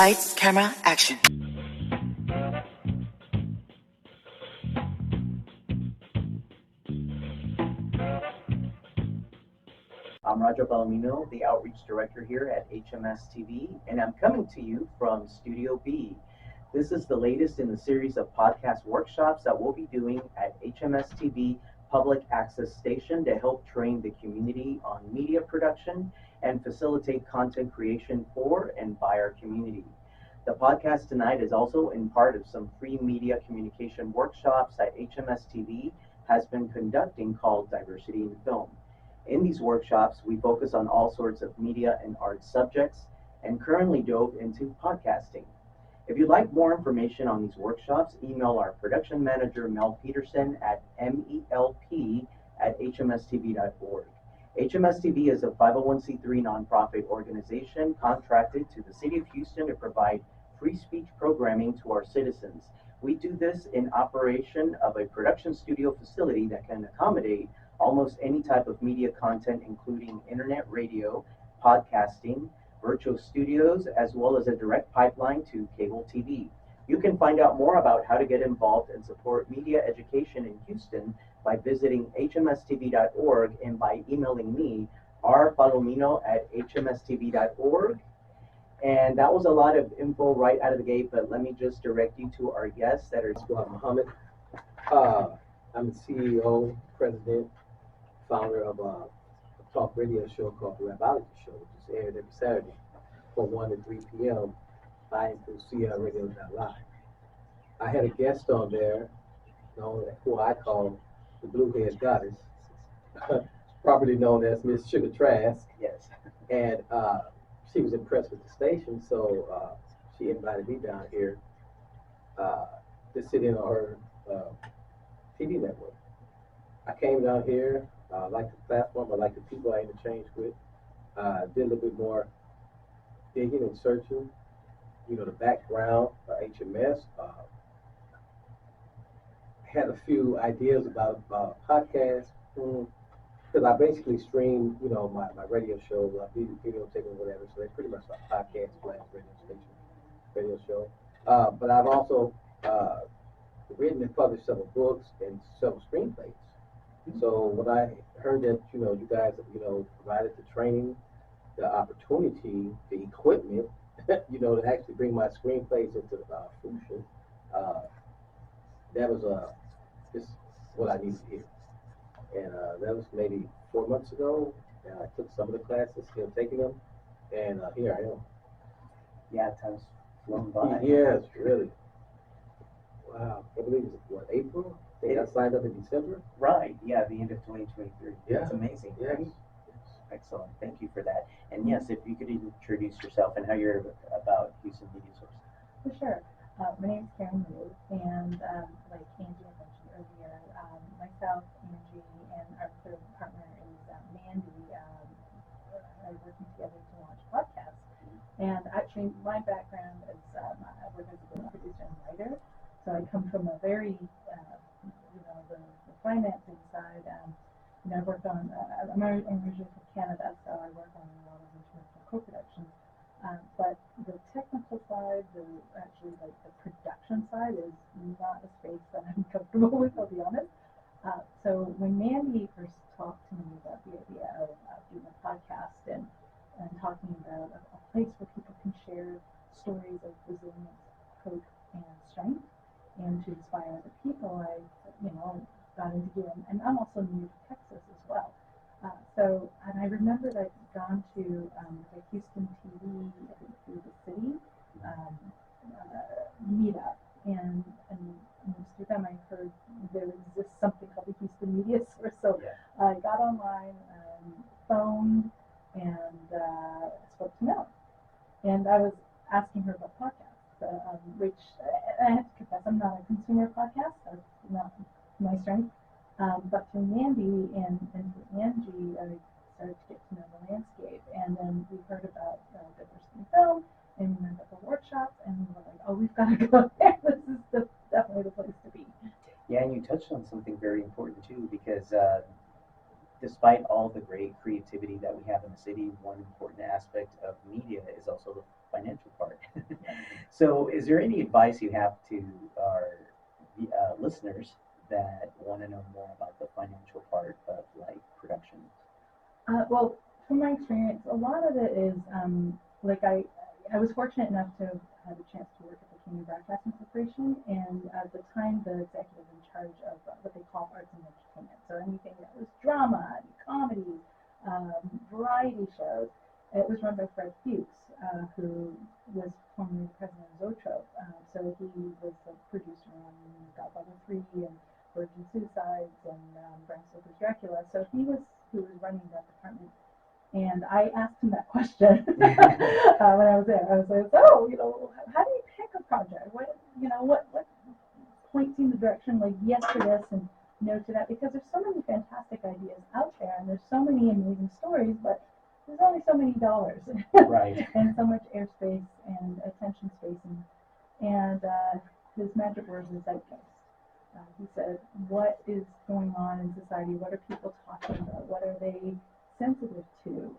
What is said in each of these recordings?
Lights, camera, action. I'm Roger Palomino, the Outreach Director here at HMS TV, and I'm coming to you from Studio B. This is the latest in the series of podcast workshops that we'll be doing at HMS TV Public Access Station to help train the community on media production and facilitate content creation for and by our community. The podcast tonight is also in part of some free media communication workshops that HMS TV has been conducting called Diversity in Film. In these workshops, we focus on all sorts of media and art subjects and currently dove into podcasting. If you'd like more information on these workshops, email our production manager, Mel Peterson, at melp@hmstv.org. HMS TV is a 501c3 nonprofit organization contracted to the City of Houston to provide free speech programming to our citizens. We do this in operation of a production studio facility that can accommodate almost any type of media content, including internet radio, podcasting, virtual studios, as well as a direct pipeline to cable TV. You can find out more about how to get involved and support media education in Houston by visiting hmstv.org and by emailing me, rpalomino@hmstv.org. And that was a lot of info right out of the gate, but let me just direct you to our guests that are... Muhammed. I'm the CEO, president, founder of a talk radio show called the Rapology Show, which is aired every Saturday from 1 to 3 p.m. by and through CRRadio.live. I had a guest on there, who I call the Blue-Head Goddess, properly known as Miss Sugar Trask. Yes. And she was impressed with the station, so she invited me down here to sit in on her TV network. I came down here, I like the platform, I like the people I interchanged with, did a little bit more digging and searching, the background for HMS. Had a few ideas about podcasts, because I basically stream, my radio show, video taping, whatever, so they're pretty much like podcast slash radio show. But I've also written and published several books and several screenplays. So when I heard that, you guys, provided the training, the opportunity, the equipment, to actually bring my screenplays into fruition, that was just what I needed to hear. And that was maybe 4 months ago, and I took some of the classes, still taking them, and here I am. Yeah, time's flown by. Yes, really. Wow, I believe it's April? I think I signed up in December. Right, yeah, the end of 2023. Yeah. That's amazing. Yes. Right? Excellent, thank you for that. And yes, if you could introduce yourself and how you're about Houston Media Source. For sure. My name is Karen Wu, and like Angie had mentioned earlier, myself, Angie, and our third partner is Mandy, are working together to launch a podcast. And actually, my background is I work as a producer and writer, so I come from a very, the financing side. I've worked on, I'm originally from Canada, so I work on a lot of international co-productions. But the technical side, the production side is not a space that I'm comfortable with, I'll be honest. So when Mandy first talked to me about the idea of doing a podcast and talking about a place where people can share stories of resilience, hope, and strength, and to inspire other people, I got into doing, and I'm also new to Texas as well. And I remember I'd gone to the Houston TV, I think through the city, meetup, and through them I heard there exists something called the Houston Media Source. So I got online, phoned, and spoke to Mel. And I was asking her about podcasts, which I have to confess, I'm not a consumer podcast. That's not my strength. But through Mandy and through Angie, I started to get to know the landscape. And then we heard about diversity in film, and we went to the workshops, and we were like, oh, we've got to go there. This is definitely the place to be. Yeah, and you touched on something very important too, because despite all the great creativity that we have in the city, one important aspect of media is also the financial part. So, is there any advice you have to our listeners that want to know more about the financial part of like production? Well, from my experience, a lot of it is like I was fortunate enough to have a chance to work at the Community Broadcasting Corporation, and at the time, the executive in charge of what they call arts and entertainment. So anything that was drama, comedy, variety shows. It was run by Fred Fuchs, who was formerly the president of Zoetrope. So he was the producer on Godfather 3 and Virgin Suicides and Bram Stoker's Dracula. So he was who was running that department. And I asked him that question when I was there. I was like, so, how do you pick a project? What points you in the direction, like, yes to this and no to that? Because there's so many fantastic ideas out there, and there's so many amazing stories, but there's only so many dollars. Right. And so much airspace and attention space. And his magic word was zeitgeist. He said, what is going on in society? What are people talking about? What are they sensitive to?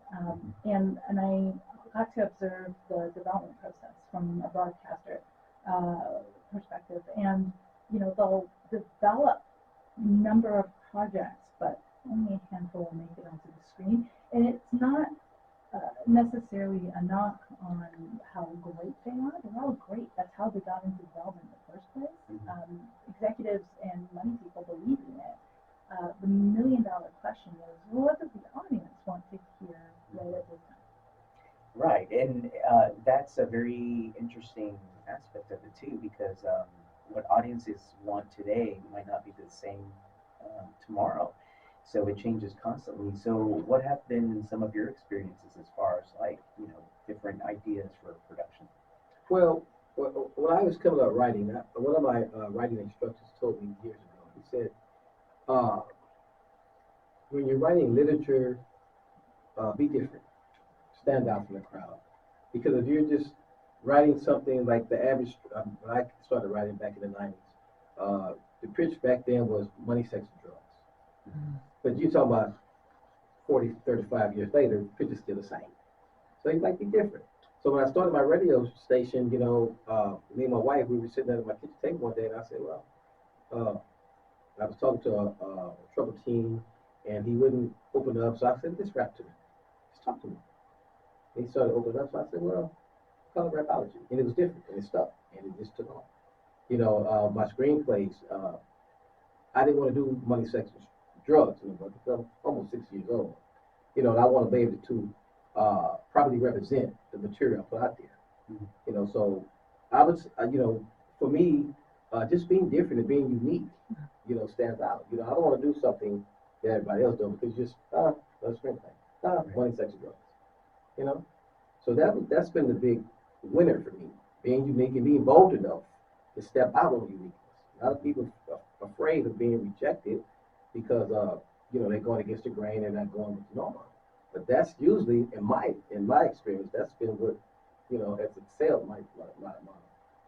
And I got to observe the development process from a broadcaster perspective. And, they'll develop a number of projects, but only a handful will make it onto the screen. And it's not necessarily a knock on how great they are. They're all great. That's how they got into development in the first place. Executives and money people believe in it. The million-dollar question is, what does the audience want to hear right at this time? Right, and that's a very interesting aspect of it too, because what audiences want today might not be the same tomorrow. So it changes constantly. So what have been some of your experiences as far as like, different ideas for production? Well, when I was coming up writing, one of my writing instructors told me years ago, he said, when you're writing literature, be different. Stand out from the crowd. Because if you're just writing something like the average, when I started writing back in the 90s, the pitch back then was money, sex, and drugs. But you're talking about 40, 35 years later, the pitch is still the same. So you like be different. So when I started my radio station, me and my wife, we were sitting at my kitchen table one day, and I said, well, I was talking to a troubled teen, and he wouldn't open up. So I said, just rap to me. Just talk to me. And he started opening up. So I said, well, call it Rapology. And it was different, and it stuck, and it just took off. My screenplays, I didn't want to do money, sex, and drugs anymore because I'm almost 6 years old. And I want to be able to properly represent the material I put out there. So I was, for me, just being different and being unique, stands out. I don't want to do something that everybody else does because just, let's drink thing. Money, sex, and drugs. So that's been the big winner for me, being unique and being bold enough to step out on uniqueness. A lot of people are afraid of being rejected because, they're going against the grain and not going with the norm. But that's usually, in my experience, that's been what, has excelled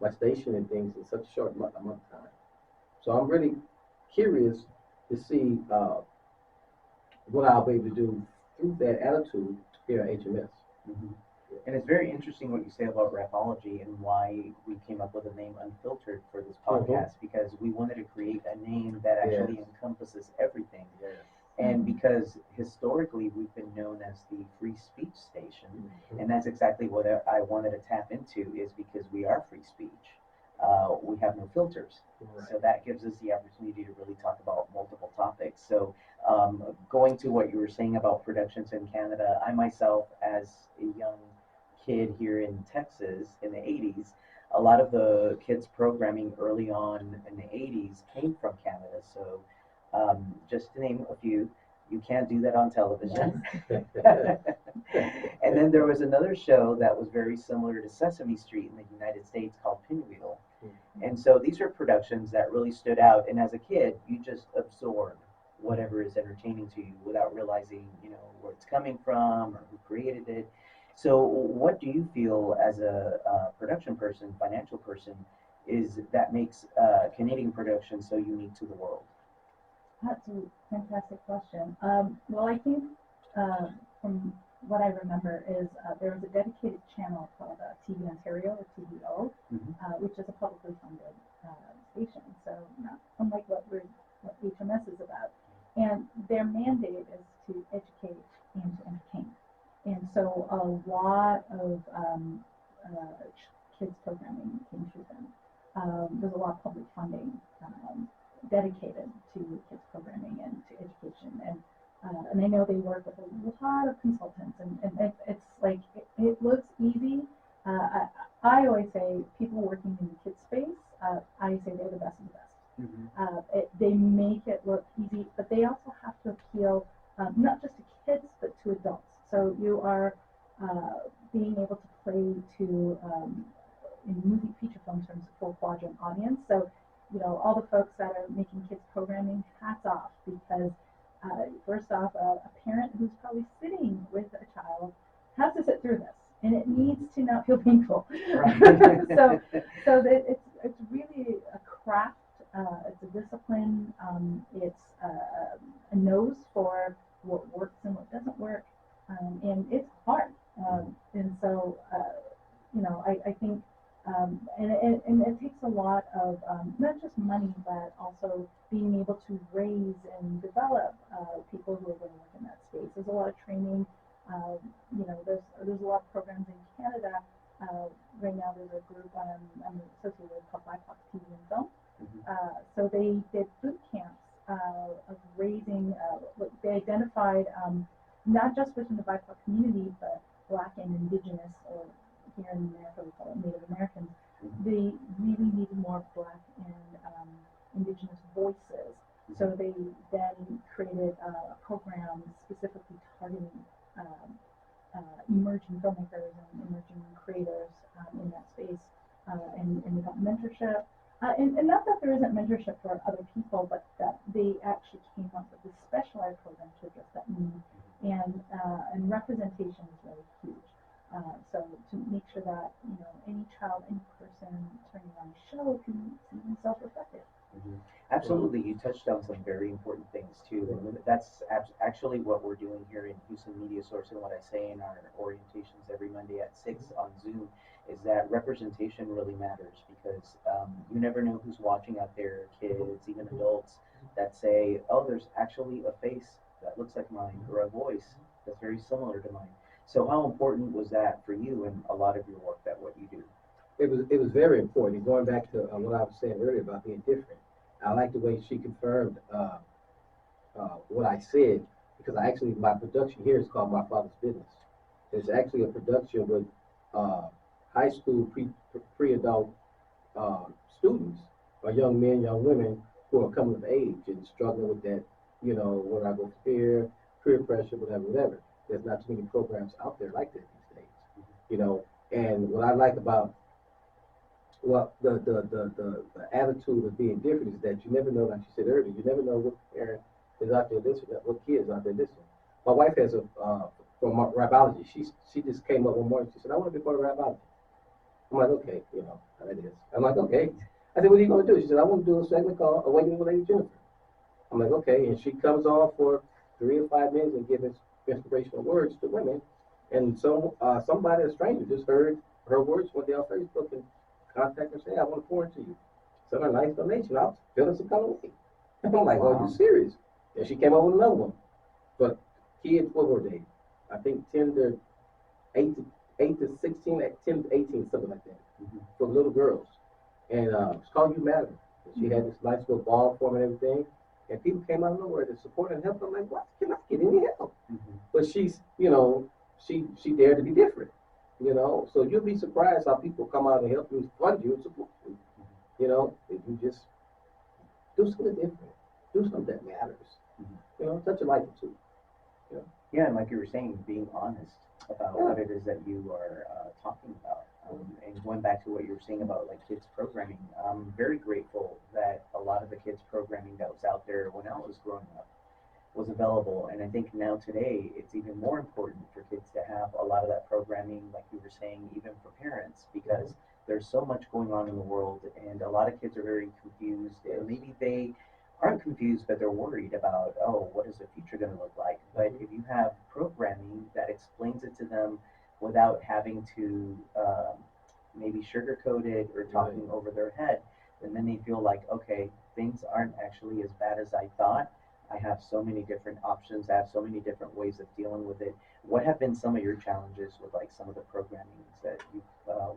my station and things in such a short amount of time. So I'm really curious to see what I'll be able to do through that attitude here at HMS. Mm-hmm. And it's very interesting what you say about Rapology and why we came up with the name Unfiltered for this podcast, because we wanted to create a name that actually encompasses everything. Yes. And because historically we've been known as the free speech station, and that's exactly what I wanted to tap into, is because we are free speech. We have no filters. Right. So that gives us the opportunity to really talk about multiple topics. So going to what you were saying about productions in Canada, I myself, as a young kid here in Texas in the 80s, a lot of the kids programming early on in the 80s came from Canada. So just to name a few, you can't do that on television. And then there was another show that was very similar to Sesame Street in the United States called Pinwheel. And so these are productions that really stood out. And as a kid, you just absorb whatever is entertaining to you without realizing, where it's coming from or who created it. So what do you feel as a production person, financial person, is that makes Canadian production so unique to the world? That's a fantastic question. Well, I think from what I remember is there was a dedicated channel called TV Ontario, or TVO, which is a publicly funded station. So not unlike what HMS is about. And their mandate is to educate and to entertain. And so a lot of kids programming came through them. There's a lot of public funding dedicated to kids programming and to education. And I know they work with a lot of consultants, and it's like, it looks easy. I always say people working in the kids space, I say they're the best of the best. They make it look easy, but they also have to appeal not just to kids, but to adults. So you are being able to play to, in movie feature film terms, a full quadrant audience. So, all the folks that are making kids programming, hats off, because first off, a parent who's probably sitting with a child has to sit through this, and it needs to not feel painful. Right. so that it's really a craft. It's a discipline. It's a nose for what works and what doesn't work, and it's hard. And so, I think, and it takes a lot of not just money, but also being able to raise and develop people who are going to work in that space. There's a lot of training. There's a lot of programs in Canada. Right now, there's a group I'm associated with called BIPOC TV and Film. So they did boot camps of raising. They identified not just within the BIPOC community, but Black and Indigenous, or here in America we call it Native Americans. They really needed more Black and Indigenous voices. So they then created a program specifically targeting emerging filmmakers and emerging creators in that space, and they got mentorship. And not that there isn't mentorship for other people, but that they actually came up with a specialized program to address that need. And representation is really huge. So to make sure that any child, any person turning on the show can see themselves reflected. Absolutely, you touched on some very important things too, and that's actually what we're doing here in Houston Media Source, and what I say in our orientations every Monday at 6 on Zoom is that representation really matters, because you never know who's watching out there, kids, even adults, that say, oh, there's actually a face that looks like mine, or a voice that's very similar to mine. So how important was that for you in a lot of your work, that what you do? It was very important. Going back to what I was saying earlier about being different, I like the way she confirmed what I said, because my production here is called My Father's Business. It's actually a production with high school pre-adult students, or young men, young women who are coming of age and struggling with that, whether I go fear, peer pressure, whatever. There's not too many programs out there like that these days, And what I like about the attitude of being different is that you never know, like you said earlier, you never know what parent is out there listening, what kid is out there listening. My wife has from Rapology, she just came up one morning, she said, I want to be part of Rapology. I'm like, okay, how it is. I'm like, okay. I said, what are you going to do? She said, I want to do a segment called Awakening with Lady Jennifer. I'm like, okay. And she comes on for 3 or 5 minutes and gives inspirational words to women. And somebody, a stranger, just heard her words one day on Facebook and contacted her and said, I want to pour into you. Send her a nice donation. I was feeling some kind of way. I'm like, wow. Oh, you serious? And she came up with another one. But kids, what were they? I think 8 to 16, 10 to 18, something like that, for little girls. And it's called You Matter. And she had this nice little ball form and everything. And people came out of nowhere to support and help. I'm like, what? Can I get any help? But she's, she dared to be different. So you'll be surprised how people come out and help you, fund you, and support you. If you just do something different, do something that matters. Touch a life or two. Yeah, and like you were saying, being honest about what it is that you are talking about. And going back to what you were saying about like kids programming, I'm very grateful that a lot of the kids programming that was out there when I was growing up was available. And I think now today it's even more important for kids to have a lot of that programming, like you were saying, even for parents, because there's so much going on in the world, and a lot of kids are very confused, and maybe they aren't confused, but they're worried about, oh, what is the future going to look like? But if you have programming that explains it to them without having to maybe sugar coated or talking over their head, and then they feel like, okay, things aren't actually as bad as I thought. I have so many different options. I have so many different ways of dealing with it. What have been some of your challenges with like some of the programming that you've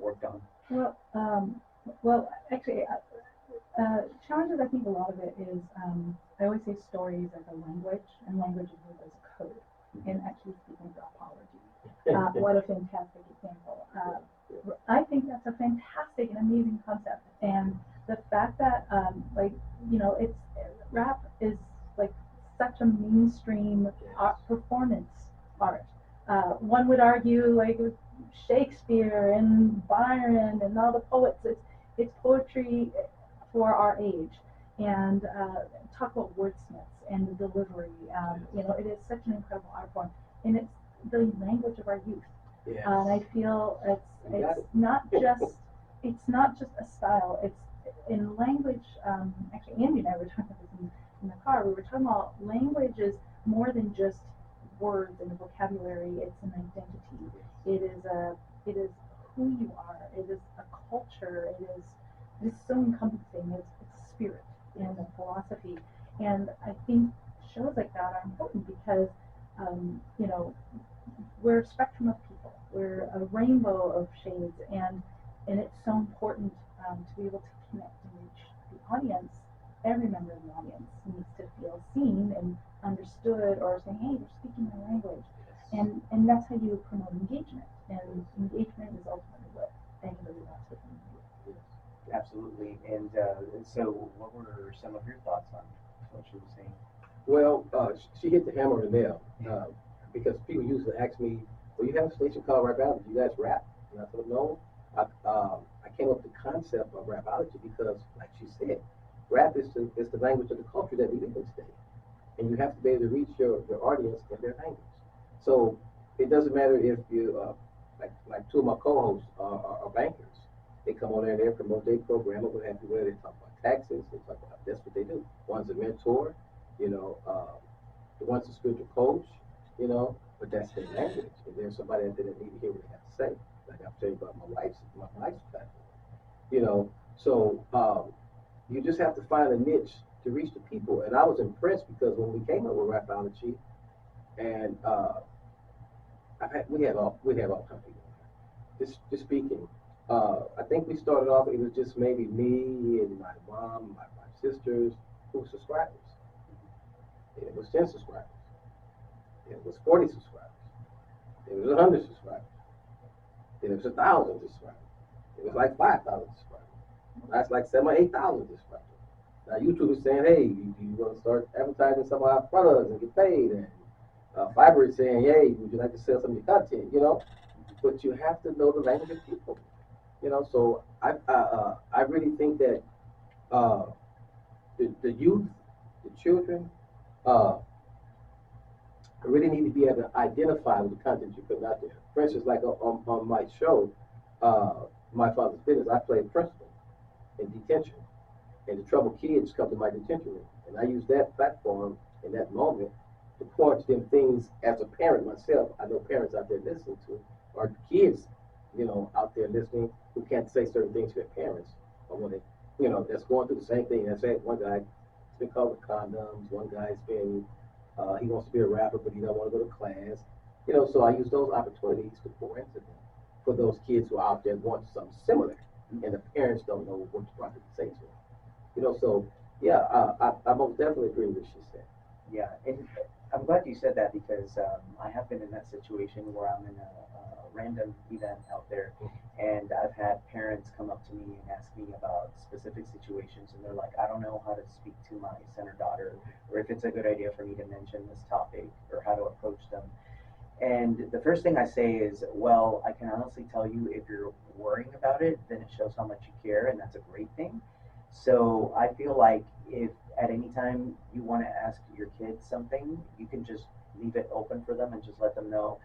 worked on? Well, actually, challenges. I think a lot of it is. I always say stories as a language, and language is used as a code. And actually speaking Rapology, what a fantastic example. I think that's a fantastic and amazing concept, and the fact that it's rap is like such a mainstream art, performance art. One would argue like Shakespeare and Byron and all the poets. It's poetry for our age, and talk about wordsmiths and the delivery. It is such an incredible art form, and it's the language of our youth. Yes. And I feel it's not just a style. It's in language. Actually, Andy and I were talking about this in the car. We were talking about language is more than just words and a vocabulary. It's an identity. It is who you are. It is a culture. It is so encompassing. It's a spirit and a philosophy. And I think shows like that are important because we're a spectrum of people. We're a rainbow of shades, and it's so important to be able to connect and reach the audience. Every member of the audience needs to feel seen and understood, or saying, "Hey, you're speaking my language," and that's how you promote engagement. And engagement is ultimately what anybody wants with you. Absolutely. And so, what were some of your thoughts on what she was saying? Well, she hit the hammer on the nail because people usually ask me, "Well, you have a station called Rapology. You guys rap?" And I said, "No." I came up with the concept of Rapology because, like she said, rap is the language of the culture that we live in today, and you have to be able to reach your audience in their language. So it doesn't matter if you like two of my co-hosts are bankers. They come on there and they promote their program or what have you, where they talk about taxes. They talk about that's what they do. One's a mentor, the one's a spiritual coach, but that's their language. And there's somebody that didn't need to hear what they have to say. Like I've told you about my wife's platform. So you just have to find a niche to reach the people. And I was impressed because when we came up with Rapology, and we have all kinds of people. Just speaking. I think we started off, it was just maybe me and my mom, my sisters, who were subscribers. It was 10 subscribers. It was 40 subscribers. It was 100 subscribers. Then it was 1,000 subscribers. It was like 5,000 subscribers. That's like 7,000 or 8,000 subscribers. Now YouTube is saying, "Hey, you want to start advertising some of our products and get paid?" And Fiverr is saying, "Hey, would you like to sell some of your content?" But you have to know the language of people. So I really think that the youth, the children, really need to be able to identify with the content you put out there. For instance, like on my show, My Father's Business, I play a principal in detention, and the troubled kids come to my detention room, and I use that platform in that moment to point to them things as a parent myself. I know parents out there listening to, or kids, out there listening who can't say certain things to their parents, or when they, that's going through the same thing. That's it. One guy's been caught with condoms. One guy's been, he wants to be a rapper, but he don't want to go to class. So I use those opportunities to pour into them for those kids who are out there want something similar, and the parents don't know what to properly say to them. So yeah, I most definitely agree with what she said. Yeah, and I'm glad you said that because I have been in that situation where I'm in a random event out there, and I've had parents come up to me and ask me about specific situations, and they're like, "I don't know how to speak to my son or daughter, or if it's a good idea for me to mention this topic, or how to approach them." And the first thing I say is, well, I can honestly tell you if you're worrying about it, then it shows how much you care, and that's a great thing. So I feel like if at any time you want to ask your kids something, you can just leave it open for them and just let them know,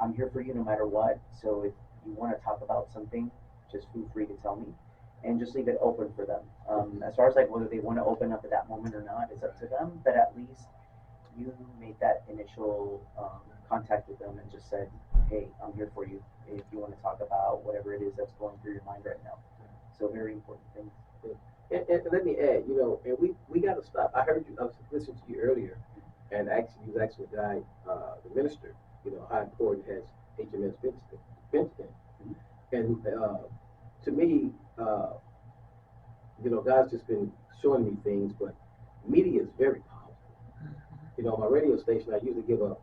I'm here for you no matter what. So if you want to talk about something, just feel free to tell me, and just leave it open for them. As far as like whether they want to open up at that moment or not, it's up to them. But at least you made that initial contact with them and just said, hey, I'm here for you if you want to talk about whatever it is that's going through your mind right now. So very important things. And let me add, and we got to stop. I heard you, I was listening to you earlier, and actually, you was asking the guy, the minister, how important has HMS been to him. And to me, God's just been showing me things, but media is very powerful. My radio station, I usually give a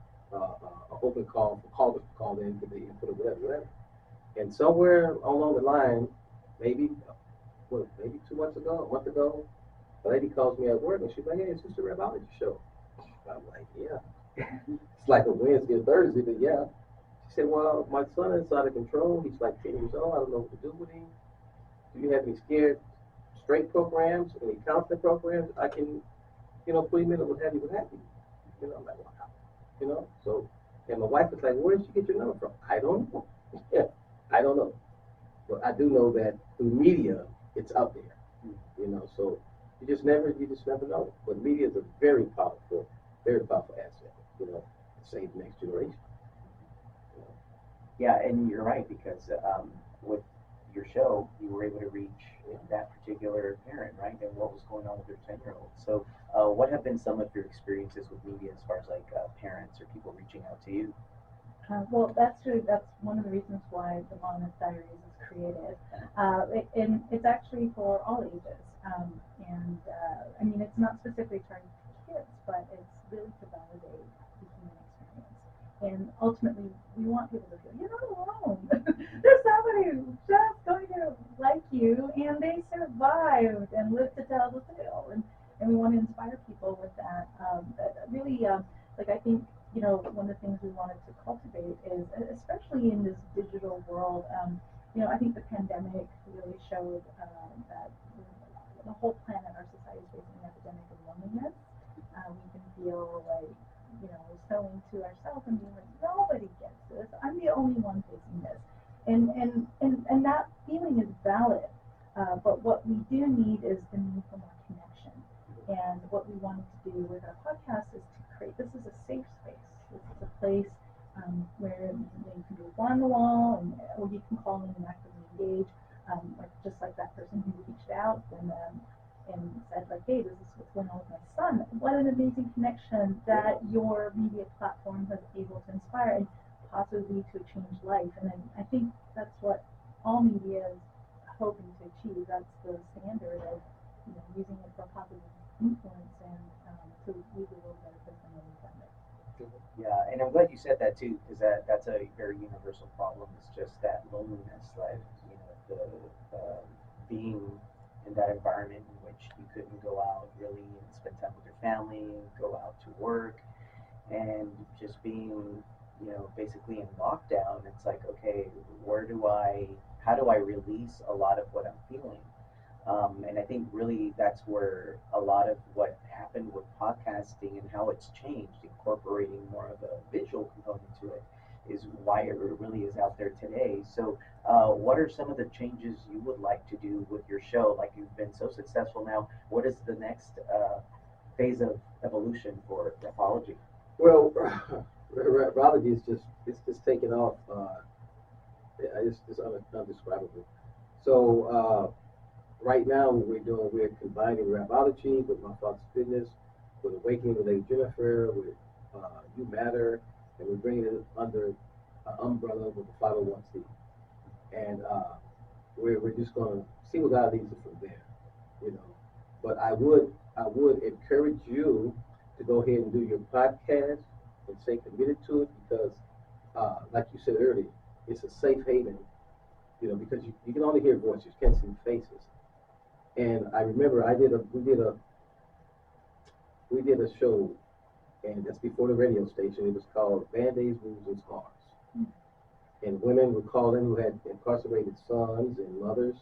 open call for callers to call in, give their input or whatever. And somewhere along the line, maybe 2 months ago, a month ago, a lady calls me at work and she's like, "Hey, it's just a Rapology show." I'm like, "Yeah." It's like a Wednesday or Thursday, but yeah. She said, "Well, my son is out of control. He's like 10 years old. I don't know what to do with him. Do you have any scared straight programs, any counseling programs I can, put him in or what have you, I'm like, wow. So, and my wife was like, "Where did you get your number from?" I don't know. Yeah, I don't know. But I do know that through media, it's out there. So you just never know. But media is a very powerful asset, to save the next generation. Yeah, and you're right because with your show, you were able to reach that particular parent, right, and what was going on with their 10-year-old. So, what have been some of your experiences with media as far as like parents or people reaching out to you? Well, that's one of the reasons why the Mon Diaries is created, and it's actually for all ages. I mean, it's not specifically targeted for kids, but it's really to validate the human experience. And ultimately, we want people to feel you're not alone. There's somebody who's just going to like you, and they survived and lived to tell the tale. And we want to inspire people with that. Really, I think one of the things we wanted to cultivate is, especially in this digital world, I think the pandemic really showed that the whole planet, our society is facing an epidemic of loneliness. We can feel like, so into ourselves and being like, nobody gets this. I'm the only one facing this. And that feeling is valid. But what we do need is the need for more connection. And what we wanted to do with our podcast is to create, this is a safe space. This is a place where you can do a fly on the wall, or you can call in and actively engage, just like that person who reached out and said, like, "Hey, this is what's going on with my son." What an amazing connection that your media platform has able to inspire and possibly to change life. And I think that's what all media is hoping to achieve. That's the standard of using it for positive influence and to leave the world better place than when we found it. Yeah, and I'm glad you said that too, because that's a very universal problem. It's just that loneliness, like the being in that environment in which you couldn't go out really and spend time with your family, go out to work, and just being basically in lockdown. It's like, okay, how do I release a lot of what I'm feeling? And I think really that's where a lot of what happened with podcasting and how it's changed, incorporating more of a visual component to it, is why it really is out there today. So, what are some of the changes you would like to do with your show? Like, you've been so successful now, what is the next phase of evolution for Rapology? Well, Rapology is just taking off. It's undescribable. So right now, we're combining Rapology with My Father's Fitness, with Awakening with Lady Jennifer, with You Matter, and we're bringing it under an umbrella with the 501c. And we're just going to see what God leads us from there, But I would encourage you to go ahead and do your podcast and stay committed to it, because, like you said earlier, it's a safe haven, because you can only hear voices, you can't see faces. And I remember we did a show, and that's before the radio station. It was called Band-Aids, Wounds, and Scars. And women would call in who had incarcerated sons and mothers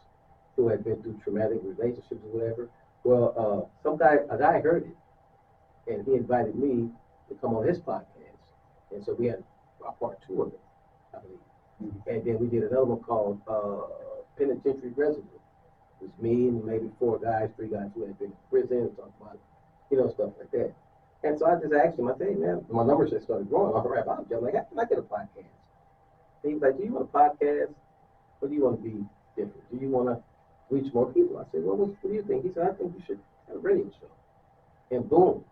who had been through traumatic relationships or whatever. Well, a guy heard it, and he invited me to come on his podcast. And so we had a part 2 of it, I believe. And then we did another one called Penitentiary Residue. It was me and maybe 3 guys who had been in prison and talking about, stuff like that. And so I just asked him, I said, "Hey, man," my numbers just started growing on Rapology. I'm like, "How can I get a podcast?" He's like, do you want a podcast? Or do you want to be different? Do you want to reach more people? I said, well, what do you think? He said, I think you should have a radio show. And boom,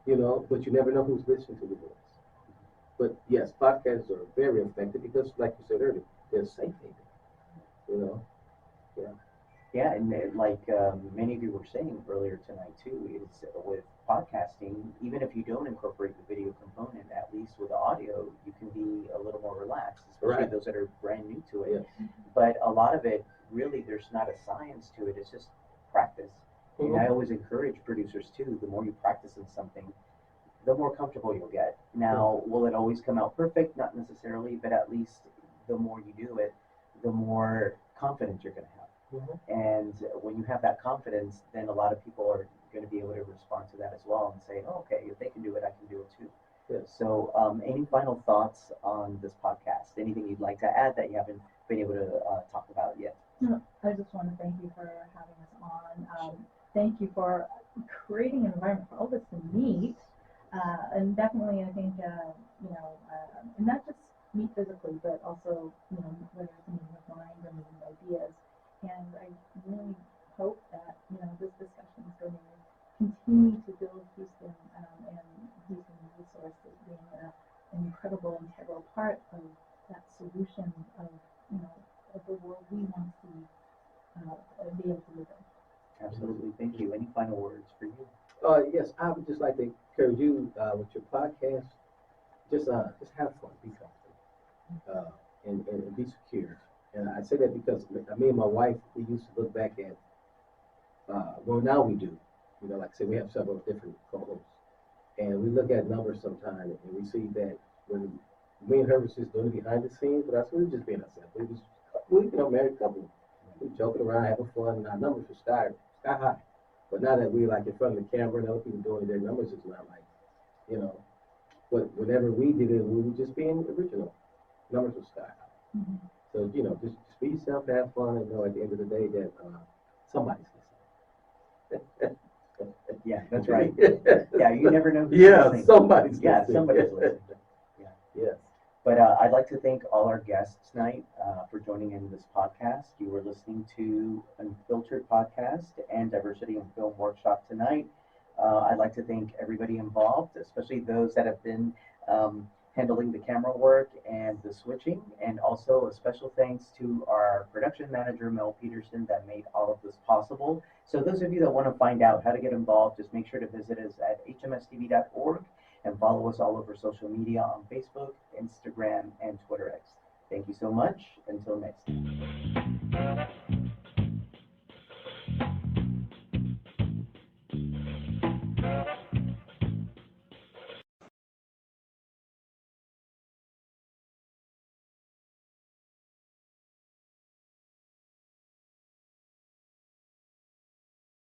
but you never know who's listening to the voice. But yes, podcasts are very effective because, like you said earlier, they're safe haven. Yeah. Yeah, and like many of you were saying earlier tonight too, is with podcasting, even if you don't incorporate the video component, at least with the audio, you can be a little more relaxed, especially Right. those that are brand new to it. Yes. But a lot of it, really, there's not a science to it. It's just practice. And I always encourage producers too. The more you practice in something, the more comfortable you'll get. Now, will it always come out perfect? Not necessarily, but at least the more you do it, the more confidence you're going to have. And when you have that confidence, then a lot of people are going to be able to respond to that as well and say, oh, okay, if they can do it, I can do it too. Yes. So, any final thoughts on this podcast? Anything you'd like to add that you haven't been able to talk about yet? I just want to thank you for having us on. Thank you for creating an environment for all of us to meet. And definitely, I think, and not just meet physically, but also, whether it's a meeting of minds or meeting of ideas. And I really hope that, this discussion is going to continue to build Houston and Houston resources being an incredible, integral part of that solution of, of the world we want to see be able to live in. Absolutely. Thank you. Any final words for you? Yes, I would just like to encourage you with your podcast. Just have fun, be comfortable, and be secure. And I say that because me and my wife, we used to look back at, well, now we do. Like I said, we have several different co-hosts. And we look at numbers sometimes, and we see that when me and her was just doing it behind the scenes, but we were just being ourselves. We married couple. We were joking around, having fun, and our numbers were sky high. But now that we're like in front of the camera and other people doing it, their numbers is not like, but whenever we did it, we were just being original. Numbers were sky high. So, just be yourself, have fun, and know at the end of the day that somebody's listening. Yeah, that's right. Yeah, you never know who's Yeah, listening. somebody's Yeah, listening. somebody's listening. Yeah. Yes. But I'd like to thank all our guests tonight for joining in this podcast. You were listening to Unfiltered Podcast and Diversity in Film Workshop tonight. I'd like to thank everybody involved, especially those that have been handling the camera work and the switching, and also a special thanks to our production manager, Mel Peterson, that made all of this possible. So those of you that want to find out how to get involved, just make sure to visit us at hmstv.org and follow us all over social media on Facebook, Instagram, and Twitter X. Thank you so much. Until next time.